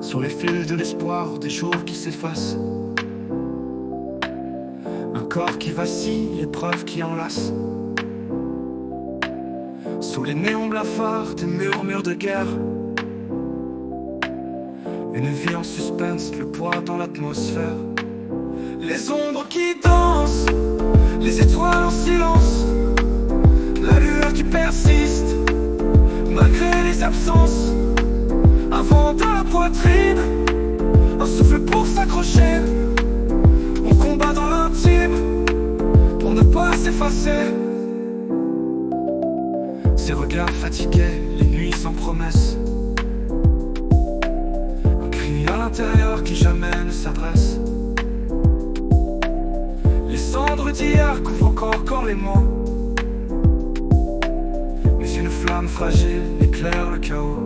Sur les fils de l'espoir, des jours qui s'effacent. Un corps qui vacille, l'épreuve qui enlace. Sous les néons blafards, des murmures de guerre. Une vie en suspense, le poids dans l'atmosphère. Les ombres qui dansent, les étoiles en silence. La lueur qui persiste, malgré les absences. Un vent dans la poitrine, un souffle pour s'accrocher. On combat dans l'intime, pour ne pas s'effacer. Ces regards fatigués, les nuits sans promesse. Un cri à l'intérieur qui jamais ne s'adresse. Les cendres d'hier couvrent encore les mots. Mais une flamme fragile éclaire le chaos.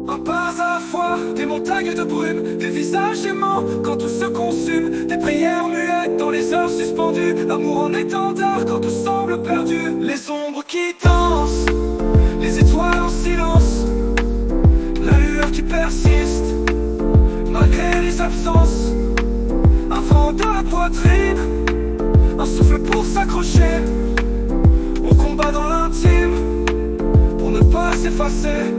Un pas à la fois, des montagnes de brume, des visages aimants quand tout se consume, des prières muettes dans les heures suspendues, l'amour en étendard quand tout semble perdu. Les ombres qui dansent, les étoiles en silence, la lueur qui persiste, malgré les absences. Un vent dans la poitrine, un souffle pour s'accrocher. On combat dans l'intime, pour ne pas s'effacer.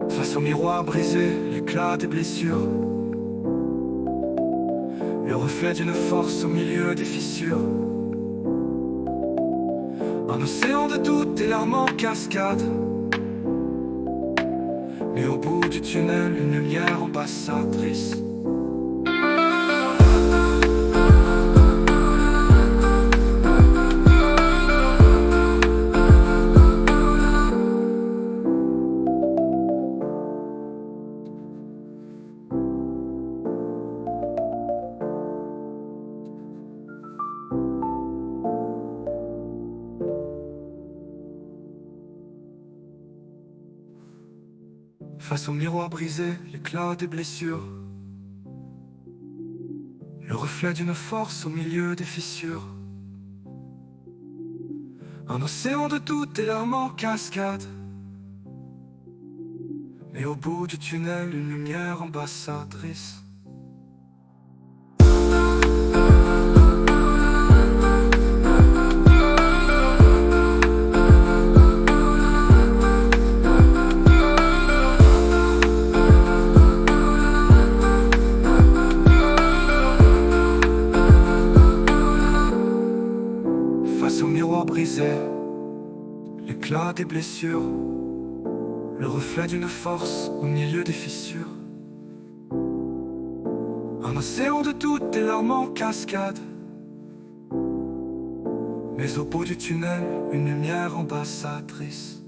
Face au miroir brisé, l'éclat des blessures, le reflet d'une force au milieu des fissures. Un océan de doute et larmes en cascade. Mais au bout du tunnel, une lumière ambassadrice. Face au miroir brisé, l'éclat des blessures, le reflet d'une force au milieu des fissures. Un océan de doute et larmes en cascade. Mais au bout du tunnel, une lumière ambassadrice. Face au miroir brisé, l'éclat des blessures, le reflet d'une force au milieu des fissures. Un océan de doute et larmes en cascade. Mais au bout du tunnel, une lumière ambassadrice.